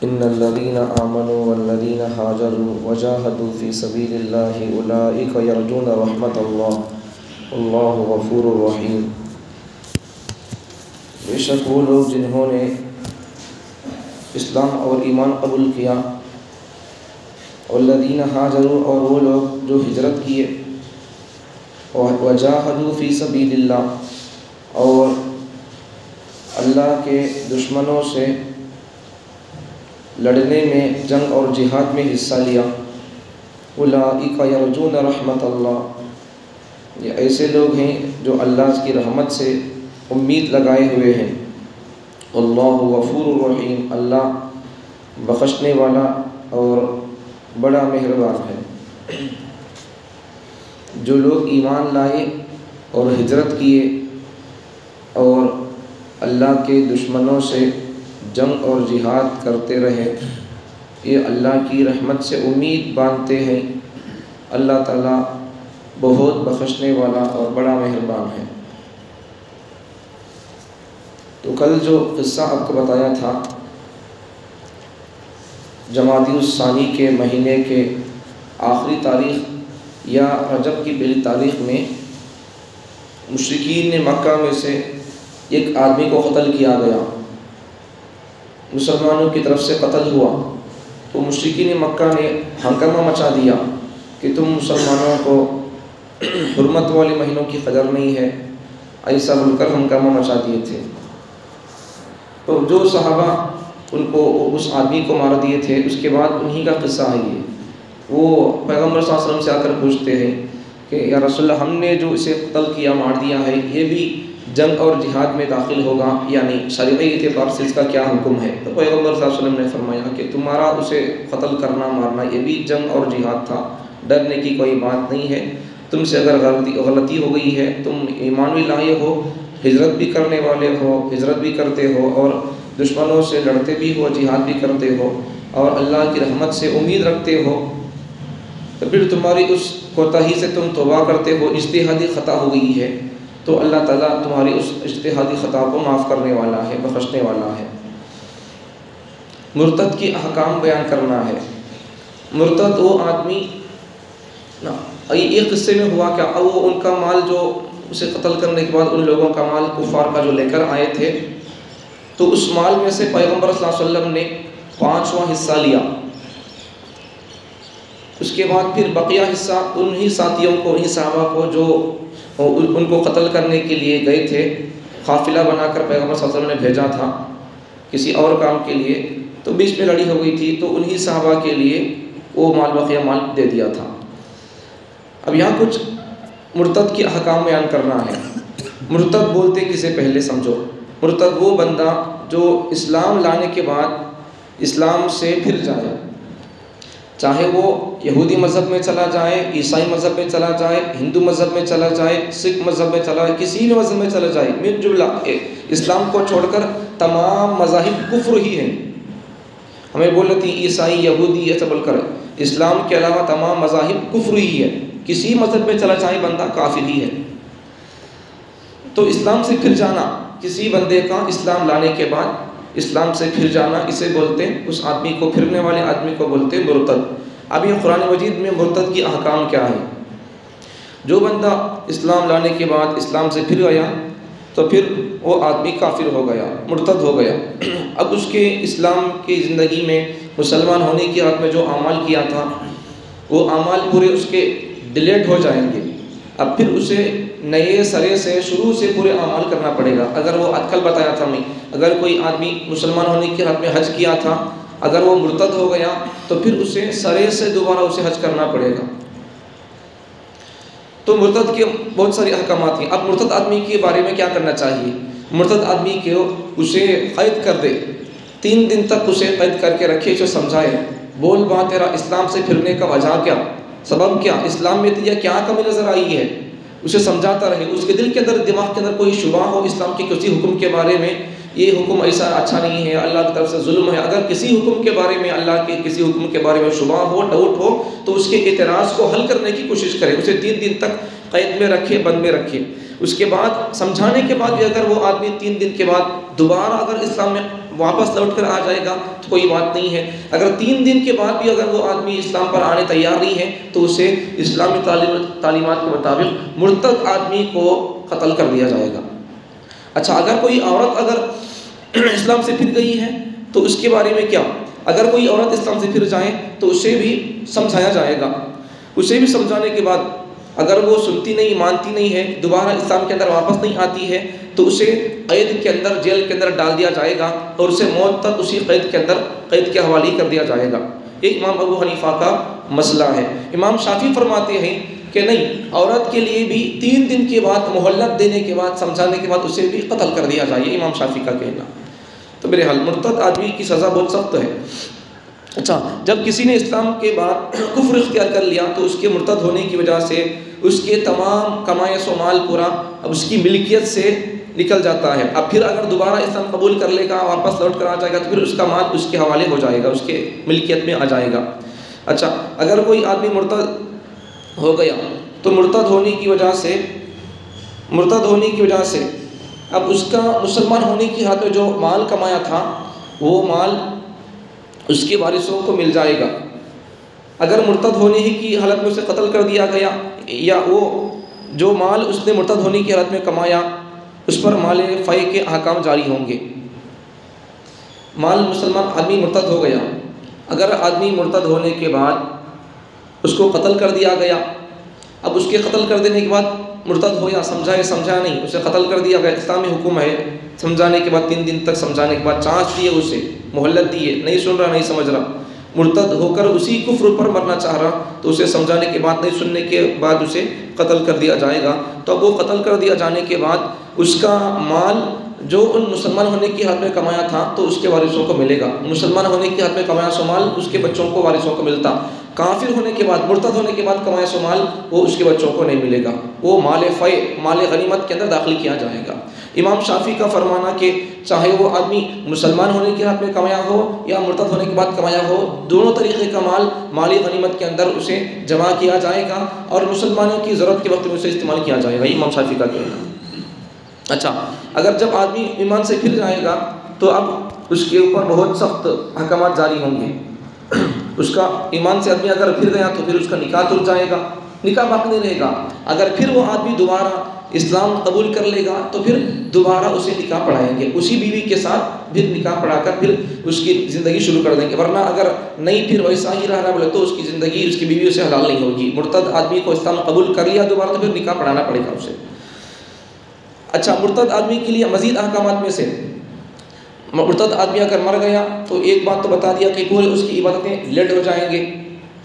ان الذين آمنوا والذين هاجروا وجاهدوا في سبيل الله اولئك يرجون رحمة الله والله غفور رحیم۔ بے شک وہ لوگ جنہوں نے اسلام اور ایمان قبول کیا، والذین ہاجروا اور وہ لوگ جو ہجرت کیے، وجاہدوا فی سبیل اللہ اور اللہ کے دشمنوں سے لڑنے میں، جنگ اور جہاد میں حصہ لیا، اولئک یرجون رحمت اللہ، یہ ایسے لوگ ہیں جو اللہ کی رحمت سے امید لگائے ہوئے ہیں۔ اللہ غفور الرحیم، اللہ بخشنے والا اور بڑا مہربان ہے۔ جو لوگ ایمان لائے اور ہجرت کیے اور اللہ کے دشمنوں سے جنگ اور جہاد کرتے رہے، یہ اللہ کی رحمت سے امید باندھتے ہیں۔ اللہ تعالیٰ بہت بخشنے والا اور بڑا مہربان ہے۔ تو کل جو قصہ آپ کو بتایا تھا، جمادی الثانی کے مہینے کے آخری تاریخ یا رجب کی پہلی تاریخ میں مشرکین نے مکہ میں سے ایک آدمی کو قتل کیا گیا، مسلمانوں کی طرف سے قتل ہوا۔ تو مشرکین مکہ نے ہنگامہ مچا دیا کہ تم مسلمانوں کو حرمت والے مہینوں کی قدر نہیں ہے، ایسا بول کر ہنگامہ مچا دیے تھے۔ تو جو صحابہ ان کو اس آدمی کو مار دیے تھے، اس کے بعد انہی کا قصہ ہے یہ۔ وہ پیغمبر صلی اللہ علیہ وسلم سے آ کر پوچھتے ہیں کہ یا رسول اللہ، ہم نے جو اسے قتل کیا، مار دیا ہے، یہ بھی جنگ اور جہاد میں داخل ہوگا یا نہیں؟ شرعی اعتبار سے اس کا کیا حکم ہے؟ تو پیغمبر صلی اللہ علیہ وسلم نے فرمایا کہ تمہارا اسے قتل کرنا، مارنا، یہ بھی جنگ اور جہاد تھا، ڈرنے کی کوئی بات نہیں ہے۔ تم سے اگر غلطی ہو گئی ہے، تم ایمان بھی لائے ہو، ہجرت بھی کرنے والے ہو، ہجرت بھی کرتے ہو اور دشمنوں سے لڑتے بھی ہو، جہاد بھی کرتے ہو اور اللہ کی رحمت سے امید رکھتے ہو، تو پھر تمہاری اس کوتاہی سے تم توبہ کرتے ہو، اجتہادی خطا ہو گئی ہے، تو اللہ تعالیٰ تمہاری اس اجتہادی خطا کو معاف کرنے والا ہے، بخشنے والا ہے۔ مرتد کی احکام بیان کرنا ہے۔ مرتد وہ آدمی، ایک قصے میں ہوا کیا، وہ ان کا مال جو اسے قتل کرنے کے بعد ان لوگوں کا مال کفار کا جو لے کر آئے تھے، تو اس مال میں سے پیغمبر صلی اللہ علیہ وسلم نے 5واں حصہ لیا۔ اس کے بعد پھر بقیہ حصہ انہی ساتھیوں کو، انہی صحابہ کو جو ان کو قتل کرنے کے لیے گئے تھے، قافلہ بنا کر پیغمبر صلی اللہ علیہ وسلم نے بھیجا تھا کسی اور کام کے لیے، تو بیچ میں لڑائی ہو گئی تھی، تو انہی صحابہ کے لیے وہ بقیہ مال دے دیا تھا۔ اب یہاں کچھ مرتد کی احکام بیان کرنا ہے۔ مرتد بولتے کسے پہلے سمجھو۔ مرتد وہ بندہ جو اسلام لانے کے بعد اسلام سے پھر جائے، چاہے وہ یہودی مذہب میں چلا جائے، عیسائی مذہب میں چلا جائے، ہندو مذہب میں چلا جائے، سکھ مذہب میں چلا جائے، کسی بھی مذہب میں چلا جائے، من جملہ اسلام کو چھوڑ کر تمام مذاہب کفر ہی ہیں۔ ہمیں بول رہی تھی عیسائی، یہودی، ایسا بول کر اسلام کے علاوہ تمام مذاہب کفر ہی ہے، کسی مذہب میں چلا جائے بندہ کافر ہی ہے۔ تو اسلام سے پھر جانا، کسی بندے کا اسلام لانے کے بعد اسلام سے پھر جانا، اسے بولتے ہیں، اس آدمی کو، پھرنے والے آدمی کو بولتے ہیں مرتد۔ اب یہ قرآن مجید میں مرتد کی احکام کیا ہے؟ جو بندہ اسلام لانے کے بعد اسلام سے پھر گیا تو پھر وہ آدمی کافر ہو گیا، مرتد ہو گیا۔ اب اس کے اسلام کی زندگی میں مسلمان ہونے کی حالت میں جو اعمال کیا تھا، وہ اعمال پورے اس کے ڈیلیٹ ہو جائیں گے۔ اب پھر اسے نئے سرے سے شروع سے پورے اعمال کرنا پڑے گا۔ اگر وہ کل بتایا تھا میں، اگر کوئی آدمی مسلمان ہونے کی حالت میں حج کیا تھا، اگر وہ مرتد ہو گیا تو پھر اسے سرے سے دوبارہ اسے حج کرنا پڑے گا۔ تو مرتد کے بہت ساری احکامات ہیں۔ اب مرتد آدمی کے بارے میں کیا کرنا چاہیے؟ مرتد آدمی کو اسے قید کر دے، 3 دن تک اسے قید کر کے رکھے، اسے سمجھائے، بول بات تیرا اسلام سے پھرنے کا وجہ کیا، سبب کیا، اسلام میں تجھے کیا کمی نظر آئی ہے، اسے سمجھاتا رہے۔ اس کے دل کے اندر، دماغ کے اندر کوئی شبہ ہو اسلام کے کسی حکم کے بارے میں، یہ حکم ایسا اچھا نہیں ہے، اللہ کی طرف سے ظلم ہے، اگر کسی حکم کے بارے میں، اللہ کے کسی حکم کے بارے میں شبہ ہو، ڈاؤٹ ہو، تو اس کے اعتراض کو حل کرنے کی کوشش کرے۔ اسے 3 دن تک قید میں رکھے، بند میں رکھے. اس کے بعد سمجھانے کے بعد بھی اگر وہ آدمی 3 دن کے بعد دوبارہ اگر اسلام میں واپس لوٹ کر آ جائے گا تو کوئی بات نہیں ہے. اگر 3 دن کے بعد بھی اگر وہ آدمی اسلام پر آنے تیار نہیں ہے تو اسے اسلامی تعلیمات کے مطابق مرتد آدمی کو قتل کر دیا جائے گا. اچھا، اگر کوئی عورت اگر اسلام سے پھر گئی ہے تو اس کے بارے میں کیا؟ اگر کوئی عورت اسلام سے پھر جائے تو اسے بھی سمجھایا جائے گا. اسے بھی سمجھانے کے بعد اگر وہ سنتی نہیں، مانتی نہیں ہے، دوبارہ اسلام کے اندر واپس نہیں آتی ہے تو اسے قید کے اندر، جیل کے اندر ڈال دیا جائے گا اور اسے موت تک اسی قید کے اندر، قید کے حوالے کر دیا جائے گا. یہ امام ابو حنیفہ کا مسئلہ ہے. امام شافعی فرماتے ہیں کہ نہیں، عورت کے لیے بھی 3 دن کے بعد، مہلت دینے کے بعد، سمجھانے کے بعد اسے بھی قتل کر دیا جائے. امام شافعی کا کہنا. تو میرے حال مرتد آدمی کی سزا بہت سخت ہے. اچھا، جب کسی نے اسلام کے بعد کفر اختیار کر لیا تو اس کے مرتد ہونے کی وجہ سے اس کے تمام کمایا سو مال پورا اب اس کی ملکیت سے نکل جاتا ہے. اب پھر اگر دوبارہ اسلام قبول کر لے گا، واپس لوٹ کر آ جائے گا تو پھر اس کا مال اس کے حوالے ہو جائے گا، اس کے ملکیت میں آ جائے گا. اچھا، اگر کوئی آدمی مرتد ہو گیا تو مرتد ہونے کی وجہ سے اب اس کا مسلمان ہونے کی حالت میں جو مال کمایا تھا وہ مال اس کے وارثوں کو مل جائے گا. اگر مرتد ہونے ہی کی حالت میں اسے قتل کر دیا گیا یا وہ جو مال اس نے مرتد ہونے کی حالت میں کمایا اس پر مال فی کے احکام جاری ہوں گے. مال مسلمان آدمی مرتد ہو گیا، اگر آدمی مرتد ہونے کے بعد اس کو قتل کر دیا گیا، اب اس کے قتل کر دینے کے بعد مرتد ہو یا سمجھا نہیں، اسے قتل کر دیا گیا. اسلامی حکم ہے سمجھانے کے بعد 3 دن تک سمجھانے کے بعد چانس دیے، اسے مہلت دیے، نہیں سن رہا، نہیں سمجھ رہا، مرتد ہو کر اسی کفر پر مرنا چاہ رہا تو اسے سمجھانے کے بعد، نہیں سننے کے بعد اسے قتل کر دیا جائے گا. تو اب وہ قتل کر دیا جانے کے بعد اس کا مال جو ان مسلمان ہونے کی حالت میں کمایا تھا تو اس کے وارثوں کو ملے گا. مسلمان ہونے کی حالت میں کمایا سو مال اس کے بچوں کو، وارثوں کو ملتا. کافر ہونے کے بعد، مرتد ہونے کے بعد کمایا سو مال وہ اس کے بچوں کو نہیں ملے گا، وہ مال فی، مال غنیمت کے اندر داخل کیا جائے گا. امام شافعی کا فرمانا کہ چاہے وہ آدمی مسلمان ہونے کی حالت میں کمایا ہو یا مرتد ہونے کے بعد کمایا ہو، دونوں طریقے کا مال مالی غنیمت کے اندر اسے جمع کیا جائے گا اور مسلمانوں کی ضرورت کے وقت میں اسے استعمال کیا جائے گا. امام شافعی کا کہنا. اچھا، اگر جب آدمی ایمان سے پھر جائے گا تو اب اس کے اوپر بہت سخت احکامات جاری ہوں گے. اس کا ایمان سے آدمی اگر پھر گیا تو پھر اس کا نکاح ٹوٹ جائے گا، نکاح باقی نہیں رہے گا. اگر پھر وہ آدمی دوبارہ اسلام قبول کر لے گا تو پھر دوبارہ اسے نکاح پڑھائیں گے، اسی بیوی کے ساتھ پھر نکاح پڑھا کر پھر اس کی زندگی شروع کر دیں گے. ورنہ اگر نہیں پھر ویسا ہی رہا بولے تو اس کی زندگی، اس کی بیوی اسے حلال نہیں ہوگی. مرتد آدمی کو اسلام قبول کر لیا دوبارہ تو پھر نکاح پڑھانا پڑے گا اسے. اچھا، مرتد آدمی کے لیے مزید احکامات میں سے، مرتد آدمی اگر مر گیا تو ایک بات تو بتا دیا کہ پورے اس کی عبادتیں لیٹ ہو جائیں گے.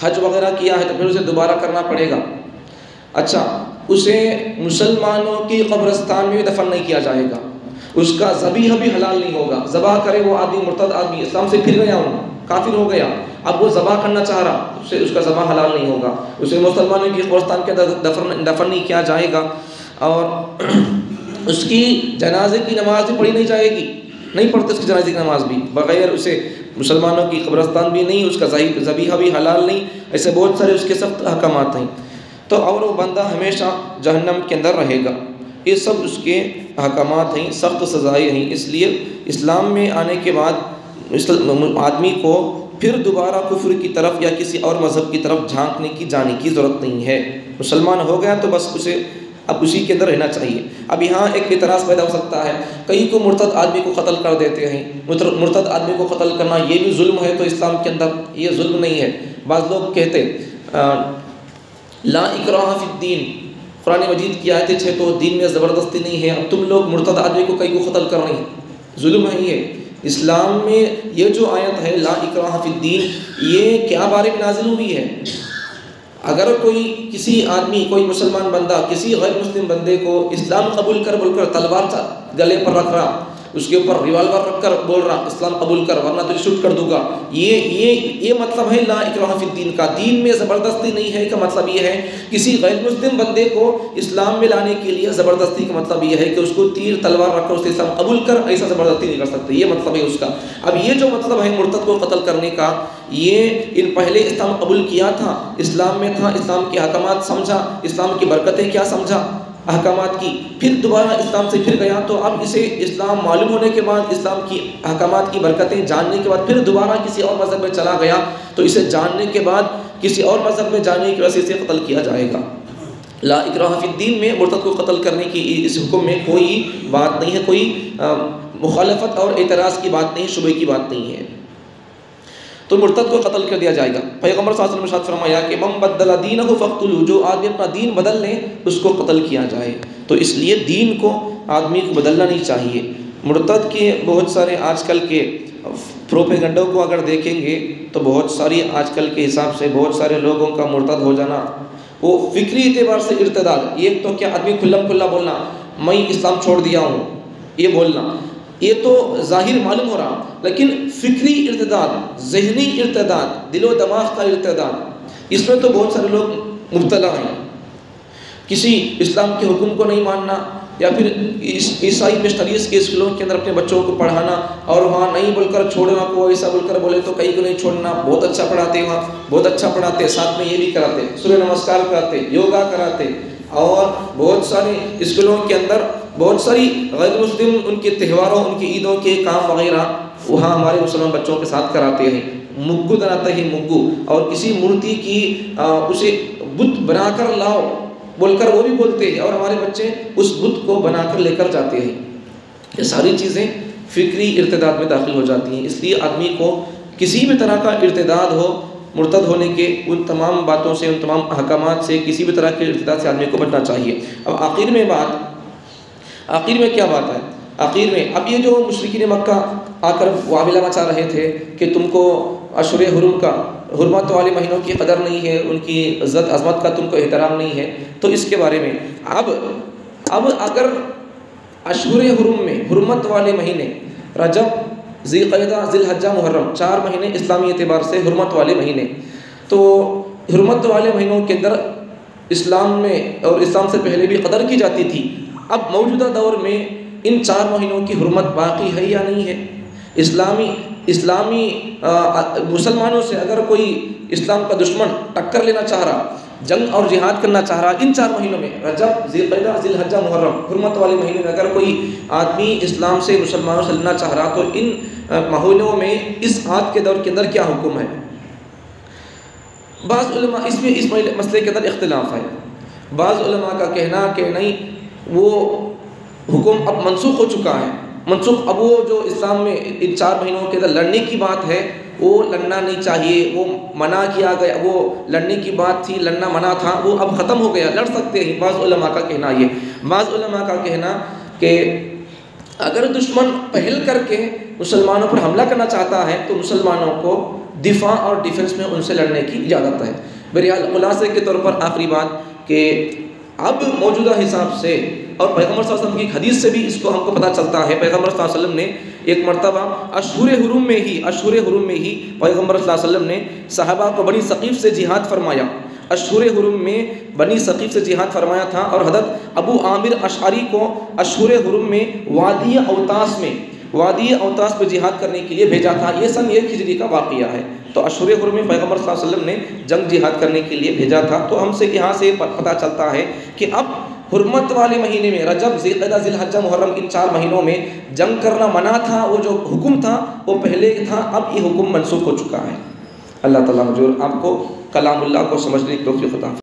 حج وغیرہ کیا ہے تو پھر اسے دوبارہ کرنا پڑے گا. اچھا، اسے مسلمانوں کی قبرستان میں دفن نہیں کیا جائے گا، اس کا ذبیحہ بھی حلال نہیں ہوگا. ذبح کرے وہ آدمی، مرتد آدمی اسلام سے پھر گیا ہوں، کافر ہو گیا، اب وہ ذبح کرنا چاہ رہا، اس کا ذبح حلال نہیں ہوگا. اسے مسلمانوں کی قبرستان کے اندر دفن نہیں کیا جائے گا اور اس کی جنازے کی نماز بھی پڑھی نہیں جائے گی، نہیں پڑھتے اس کی جنازے کی نماز بھی، بغیر اسے مسلمانوں کی قبرستان بھی نہیں، اس کا ذبیحہ بھی حلال نہیں. ایسے بہت سارے اس کے سخت احکامات ہیں. تو اور وہ بندہ ہمیشہ جہنم کے اندر رہے گا. یہ سب اس کے احکامات ہیں، سخت سزائیں ہیں. اس لیے اسلام میں آنے کے بعد آدمی کو پھر دوبارہ کفر کی طرف یا کسی اور مذہب کی طرف جانے کی ضرورت نہیں ہے. مسلمان ہو گیا تو بس اسے اب اسی کے اندر رہنا چاہیے. اب یہاں ایک اعتراض پیدا ہو سکتا ہے، کئی کو مرتد آدمی کو قتل کر دیتے ہیں. مرتد آدمی کو قتل کرنا یہ بھی ظلم ہے، تو اسلام کے اندر یہ ظلم نہیں ہے. بعض لوگ کہتے لا اکراہ فی الدین، قرآن مجید کی آیتیں 6 تو دین میں زبردستی نہیں ہے، اب تم لوگ مرتد آدمی کو کئی کو قتل کر رہے ہیں، ظلم ہے یہ. اسلام میں یہ جو آیت ہے لا اکراہ فی الدین، یہ کیا بارے میں نازل ہوئی ہے؟ اگر کوئی کسی آدمی، کوئی مسلمان بندہ کسی غیر مسلم بندے کو اسلام قبول کر بول کر تلوار گلے پر رکھ رہا اس کے اوپر ریوالور رکھ کر بول رہا اسلام قبول کر ورنہ تجھے شوٹ کر دوں گا. یہ مطلب ہے لا اکراہ فی الدین کا. دین میں زبردستی نہیں ہے کا مطلب یہ ہے کسی غیر مسلم بندے کو اسلام میں لانے کے لیے زبردستی کا مطلب یہ ہے کہ اس کو تیر تلوار رکھ کر اسے اسلام قبول کر، ایسا زبردستی نہیں کر سکتے. یہ مطلب ہے اس کا. اب یہ جو مطلب ہے مرتد کو قتل کرنے کا، یہ ان پہلے اسلام قبول کیا تھا، اسلام میں تھا، اسلام کے احکامات سمجھا، اسلام کی برکتیں کیا سمجھا احکامات کی، پھر دوبارہ اسلام سے پھر گیا، تو اب اسے اسلام معلوم ہونے کے بعد، اسلام کی احکامات کی برکتیں جاننے کے بعد پھر دوبارہ کسی اور مذہب میں چلا گیا، تو اسے جاننے کے بعد کسی اور مذہب میں جانے کی وجہ سے اسے قتل کیا جائے گا. لا اکراہ فی الدین میں مرتد کو قتل کرنے کی اس حکم میں کوئی بات نہیں ہے، کوئی مخالفت اور اعتراض کی بات نہیں، شبہ کی بات نہیں ہے. تو مرتد کو قتل کر دیا جائے گا. پیغمبر صلی اللہ علیہ وسلم نے ارشاد فرمایا کہ من بدل دینہ فاقتلوہ، جو آدمی اپنا دین بدل لے اس کو قتل کیا جائے. تو اس لیے دین کو آدمی کو بدلنا نہیں چاہیے. مرتد کے بہت سارے آج کل کے پروپیگنڈوں کو اگر دیکھیں گے تو بہت ساری آج کل کے حساب سے بہت سارے لوگوں کا مرتد ہو جانا وہ فکری اعتبار سے ارتداد. یہ تو کیا آدمی کھلم کھلا بولنا میں اسلام چھوڑ دیا ہوں، یہ بولنا یہ تو ظاہر معلوم ہو رہا، لیکن فکری ارتداد، ذہنی ارتداد، دل و دماغ کا ارتداد، اس میں تو بہت سارے لوگ مبتلا ہیں. کسی اسلام کے حکم کو نہیں ماننا، یا پھر عیسائی مشنریز کے اسکولوں کے اندر اپنے بچوں کو پڑھانا اور وہاں نہیں بول کر چھوڑنا، کو ایسا بول کر بولے تو کہیں کو نہیں چھوڑنا، بہت اچھا پڑھاتے، وہاں بہت اچھا پڑھاتے، ساتھ میں یہ بھی کراتے، سورہ نمسکار کراتے، یوگا کراتے، اور بہت سارے اسکولوں کے اندر بہت ساری غیر مسلم ان کے تہواروں، ان کی عیدوں کے کام وغیرہ وہاں ہمارے مسلمان بچوں کے ساتھ کراتے ہیں. مگو بناتے ہیں مگو، اور کسی مورتی کی اسے بت بنا کر لاؤ بول کر وہ بھی بولتے ہیں، اور ہمارے بچے اس بت کو بنا کر لے کر جاتے ہیں. یہ ساری چیزیں فکری ارتداد میں داخل ہو جاتی ہیں. اس لیے آدمی کو کسی بھی طرح کا ارتداد ہو، مرتد ہونے کے ان تمام باتوں سے، ان تمام احکامات سے، کسی بھی طرح کے ارتداد سے آدمی کو بچنا چاہیے. اب آخر میں کیا بات ہے؟ آخر میں اب یہ جو مشرکین مکہ آ کر معاملہ مچا رہے تھے کہ تم کو اشہر حرم کا، حرمت والے مہینوں کی قدر نہیں ہے، ان کی عزت عظمت کا تم کو احترام نہیں ہے، تو اس کے بارے میں اب اگر اشہر حرم میں حرمت والے مہینے رجب، ذی القعدہ، ذی الحجہ، محرم، 4 مہینے اسلامی اعتبار سے حرمت والے مہینے، تو حرمت والے مہینوں کے اندر اسلام میں اور اسلام سے پہلے بھی قدر کی جاتی تھی. اب موجودہ دور میں ان 4 مہینوں کی حرمت باقی ہے یا نہیں ہے؟ اسلامی مسلمانوں سے اگر کوئی اسلام کا دشمن ٹکر لینا چاہ رہا، جنگ اور جہاد کرنا چاہ رہا، ان 4 مہینوں میں رجب، ذی القعدہ، ذی الحجہ، محرم، حرمت والے مہینے میں اگر کوئی آدمی اسلام سے، مسلمانوں سے لڑنا چاہ رہا، تو ان مہینوں میں اس آج کے دور کے اندر کیا حکم ہے؟ بعض علماء اس مسئلے کے اندر اختلاف ہے. بعض علماء کا کہنا کہ نہیں، وہ حکم اب منسوخ ہو چکا ہے، منسوخ. اب وہ جو اسلام میں ان 4 مہینوں کے اندر لڑنے کی بات ہے، وہ لڑنا نہیں چاہیے، وہ منع کیا گیا، وہ لڑنے کی بات تھی، لڑنا منع تھا، وہ اب ختم ہو گیا، لڑ سکتے ہیں. بعض علماء کا کہنا یہ. بعض علماء کا کہنا کہ اگر دشمن پہل کر کے مسلمانوں پر حملہ کرنا چاہتا ہے تو مسلمانوں کو دفاع اور ڈیفنس میں ان سے لڑنے کی اجازت ہے. بہرحال خلاصے کے طور پر آخری بات کہ اب موجودہ حساب سے، اور پیغمبر صلی اللہ علیہ وسلم کی حدیث سے بھی اس کو ہم کو پتہ چلتا ہے، پیغمبر صلی اللہ علیہ وسلم نے ایک مرتبہ اشہر حرم میں ہی پیغمبر صلی اللہ علیہ وسلم نے صحابہ کو بنی ثقیف سے جہاد فرمایا. اشہر حرم میں بنی ثقیف سے جہاد فرمایا تھا، اور حضرت ابو عامر اشعری کو اشہر حرم میں وادی اوتاس میں جہاد کرنے کے لیے بھیجا تھا. یہ سن 1 ہجری کا واقعہ ہے. تو اشہر حرم میں پیغمبر صلی اللہ علیہ وسلم نے جنگ جہاد کرنے کے لیے بھیجا تھا. تو ہم سے یہاں سے پتہ چلتا ہے کہ اب حرمت والے مہینے میں رجب، ذی القعدہ، ذی الحجہ، محرم، ان 4 مہینوں میں جنگ کرنا منع تھا. وہ جو حکم تھا وہ پہلے تھا، اب یہ حکم منسوخ ہو چکا ہے. اللہ تعالیٰ مجھے آپ کو کلام اللہ کو سمجھنے کی توفیق عطا فرمائے.